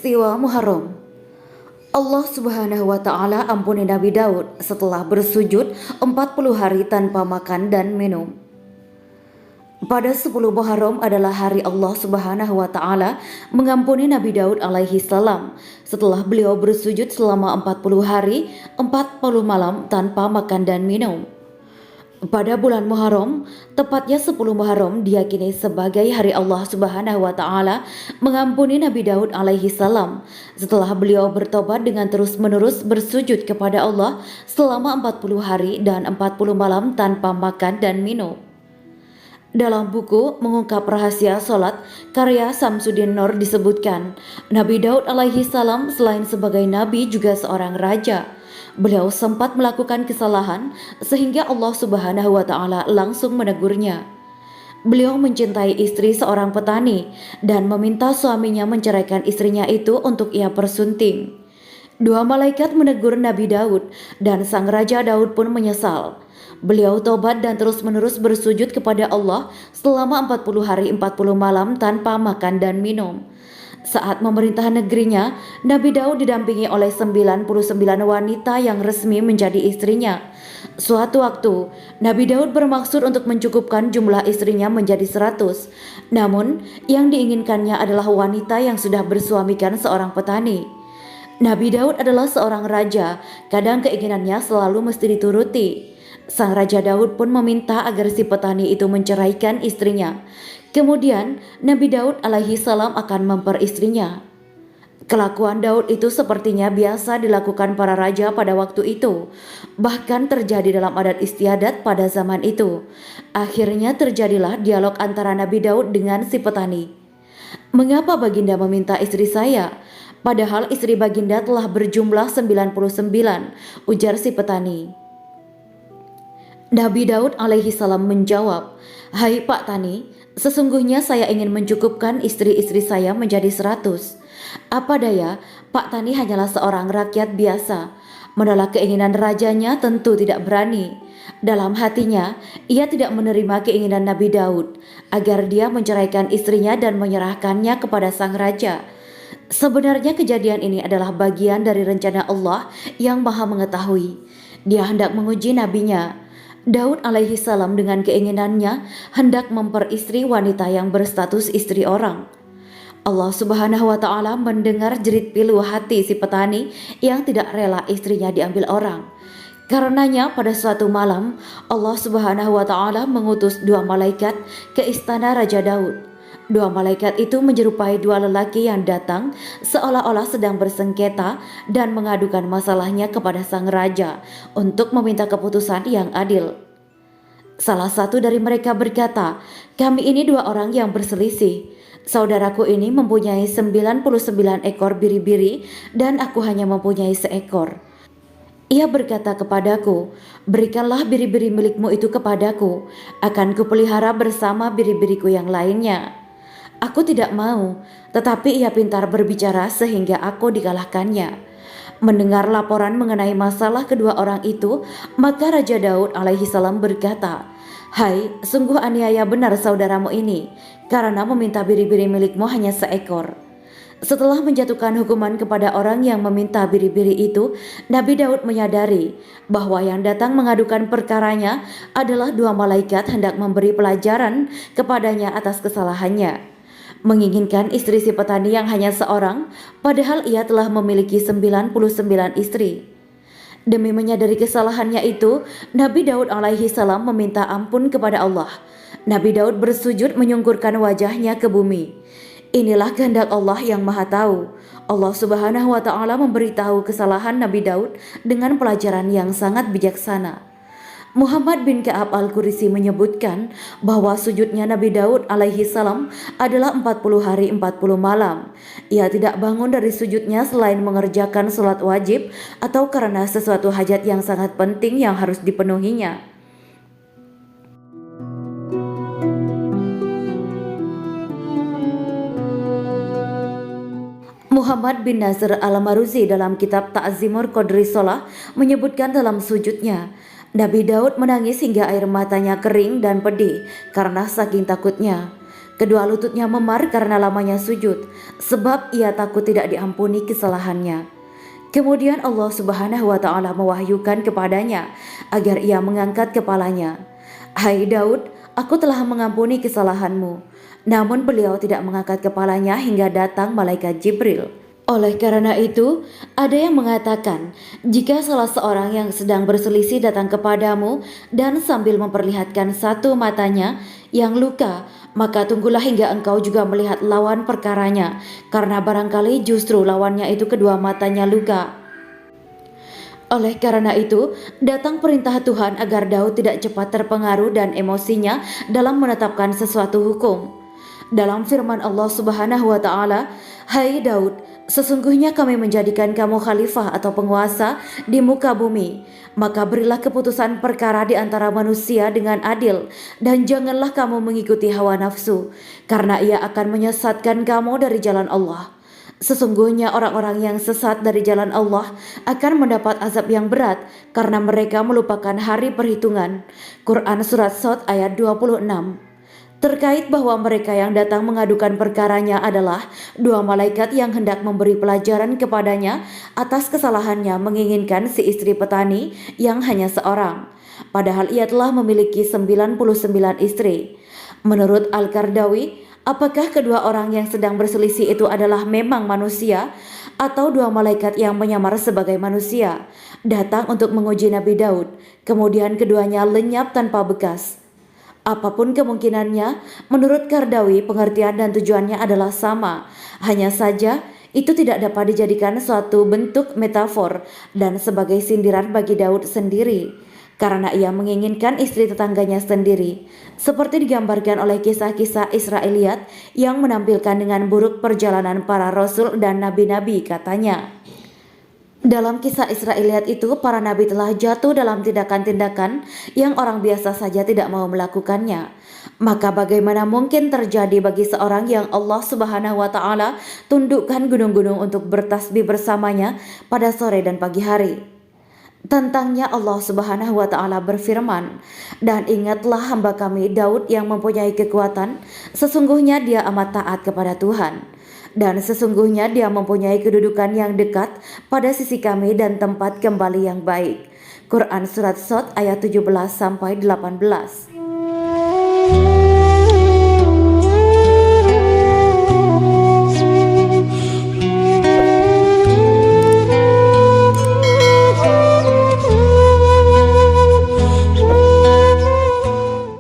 Peristiwa Muharram. Allah Subhanahu wa Ta'ala ampuni Nabi Daud setelah bersujud 40 hari tanpa makan dan minum. Pada 10 Muharram adalah hari Allah Subhanahu wa Ta'ala mengampuni Nabi Daud alaihi salam setelah beliau bersujud selama 40 hari 40 malam tanpa makan dan minum. Pada bulan Muharram, tepatnya 10 Muharram diyakini sebagai hari Allah Subhanahu wa Ta'ala mengampuni Nabi Daud alaihi salam setelah beliau bertobat dengan terus-menerus bersujud kepada Allah selama 40 hari dan 40 malam tanpa makan dan minum. Dalam buku Mengungkap Rahasia Salat karya Samsudin Nur disebutkan, Nabi Daud alaihi salam selain sebagai nabi juga seorang raja. Beliau sempat melakukan kesalahan sehingga Allah Subhanahu wa Ta'ala langsung menegurnya. Beliau mencintai istri seorang petani dan meminta suaminya menceraikan istrinya itu untuk ia persunting. Dua malaikat menegur Nabi Daud dan sang raja Daud pun menyesal. Beliau tobat dan terus-menerus bersujud kepada Allah selama 40 hari 40 malam tanpa makan dan minum. Saat memerintah negerinya, Nabi Daud didampingi oleh 99 wanita yang resmi menjadi istrinya. Suatu waktu, Nabi Daud bermaksud untuk mencukupkan jumlah istrinya menjadi 100. Namun, yang diinginkannya adalah wanita yang sudah bersuamikan seorang petani. Nabi Daud adalah seorang raja, kadang keinginannya selalu mesti dituruti. Sang Raja Daud pun meminta agar si petani itu menceraikan istrinya. Kemudian Nabi Daud alaihi salam akan memperistrinya. Kelakuan Daud itu sepertinya biasa dilakukan para raja pada waktu itu. Bahkan terjadi dalam adat istiadat pada zaman itu. Akhirnya terjadilah dialog antara Nabi Daud dengan si petani. "Mengapa Baginda meminta istri saya? Padahal istri Baginda telah berjumlah 99," ujar si petani. Nabi Daud alaihi salam menjawab, "Hai Pak Tani, sesungguhnya saya ingin mencukupkan istri-istri saya menjadi 100. Apa daya, Pak Tani hanyalah seorang rakyat biasa. Menolak keinginan rajanya tentu tidak berani. Dalam hatinya, ia tidak menerima keinginan Nabi Daud agar dia menceraikan istrinya dan menyerahkannya kepada sang raja. Sebenarnya kejadian ini adalah bagian dari rencana Allah yang Maha Mengetahui. Dia hendak menguji nabinya. Daud alaihi salam dengan keinginannya hendak memperistri wanita yang berstatus istri orang. Allah Subhanahu wa Ta'ala mendengar jerit pilu hati si petani yang tidak rela istrinya diambil orang. Karenanya pada suatu malam Allah Subhanahu wa Ta'ala mengutus dua malaikat ke istana Raja Daud. Dua malaikat itu menyerupai dua lelaki yang datang seolah-olah sedang bersengketa dan mengadukan masalahnya kepada sang raja untuk meminta keputusan yang adil. Salah satu dari mereka berkata, "Kami ini dua orang yang berselisih. Saudaraku ini mempunyai 99 ekor biri-biri dan aku hanya mempunyai seekor. Ia berkata kepadaku, 'Berikanlah biri-biri milikmu itu kepadaku, akan kupelihara bersama biri-biriku yang lainnya.' Aku tidak mau, tetapi ia pintar berbicara sehingga aku dikalahkannya." Mendengar laporan mengenai masalah kedua orang itu, maka Raja Daud alaihi salam berkata, "Hai, sungguh aniaya benar saudaramu ini, karena meminta biri-biri milikmu hanya seekor." Setelah menjatuhkan hukuman kepada orang yang meminta biri-biri itu, Nabi Daud menyadari bahwa yang datang mengadukan perkaranya adalah dua malaikat hendak memberi pelajaran kepadanya atas kesalahannya. Menginginkan istri si petani yang hanya seorang, padahal ia telah memiliki 99 istri. Demi menyadari kesalahannya itu, Nabi Daud alaihi salam meminta ampun kepada Allah. Nabi Daud bersujud menyungkurkan wajahnya ke bumi. Inilah kehendak Allah yang Maha Tahu. Allah Subhanahu wa Ta'ala memberitahu kesalahan Nabi Daud dengan pelajaran yang sangat bijaksana. Muhammad bin Ka'ab Al-Qurisi menyebutkan bahwa sujudnya Nabi Daud alaihi salam adalah 40 hari 40 malam. Ia tidak bangun dari sujudnya selain mengerjakan sholat wajib atau karena sesuatu hajat yang sangat penting yang harus dipenuhinya. Muhammad bin Nasr Al-Maruzi dalam kitab Ta'zimur Qadri Shalah menyebutkan dalam sujudnya, Nabi Daud menangis hingga air matanya kering dan pedih karena saking takutnya. Kedua lututnya memar karena lamanya sujud, sebab ia takut tidak diampuni kesalahannya. Kemudian Allah Subhanahu wa Ta'ala mewahyukan kepadanya agar ia mengangkat kepalanya. "Hai Daud, aku telah mengampuni kesalahanmu." Namun beliau tidak mengangkat kepalanya hingga datang malaikat Jibril. Oleh karena itu, ada yang mengatakan, jika salah seorang yang sedang berselisih datang kepadamu dan sambil memperlihatkan satu matanya yang luka, maka tunggulah hingga engkau juga melihat lawan perkaranya, karena barangkali justru lawannya itu kedua matanya luka. Oleh karena itu, datang perintah Tuhan agar Daud tidak cepat terpengaruh dan emosinya dalam menetapkan sesuatu hukum. Dalam firman Allah Subhanahu wa Ta'ala, "Hai Daud, sesungguhnya kami menjadikan kamu khalifah atau penguasa di muka bumi. Maka berilah keputusan perkara di antara manusia dengan adil, dan janganlah kamu mengikuti hawa nafsu, karena ia akan menyesatkan kamu dari jalan Allah. Sesungguhnya orang-orang yang sesat dari jalan Allah akan mendapat azab yang berat karena mereka melupakan hari perhitungan." Quran Surat Shad ayat 26. Terkait bahwa mereka yang datang mengadukan perkaranya adalah dua malaikat yang hendak memberi pelajaran kepadanya atas kesalahannya menginginkan si istri petani yang hanya seorang, padahal ia telah memiliki 99 istri. Menurut Al-Qardawi, apakah kedua orang yang sedang berselisih itu adalah memang manusia atau dua malaikat yang menyamar sebagai manusia datang untuk menguji Nabi Daud, kemudian keduanya lenyap tanpa bekas? Apapun kemungkinannya, menurut Qardawi pengertian dan tujuannya adalah sama. Hanya saja itu tidak dapat dijadikan suatu bentuk metafor dan sebagai sindiran bagi Daud sendiri, karena ia menginginkan istri tetangganya sendiri, seperti digambarkan oleh kisah-kisah Israiliyat yang menampilkan dengan buruk perjalanan para rasul dan nabi-nabi. Katanya, dalam kisah Israiliyat itu, para nabi telah jatuh dalam tindakan-tindakan yang orang biasa saja tidak mau melakukannya. Maka bagaimana mungkin terjadi bagi seorang yang Allah Subhanahu wa Ta'ala tundukkan gunung-gunung untuk bertasbih bersamanya pada sore dan pagi hari? Tentangnya Allah Subhanahu wa Ta'ala berfirman, "Dan ingatlah hamba kami Daud yang mempunyai kekuatan, sesungguhnya dia amat taat kepada Tuhan. Dan sesungguhnya dia mempunyai kedudukan yang dekat pada sisi kami dan tempat kembali yang baik." Quran Surat Shad ayat 17-18.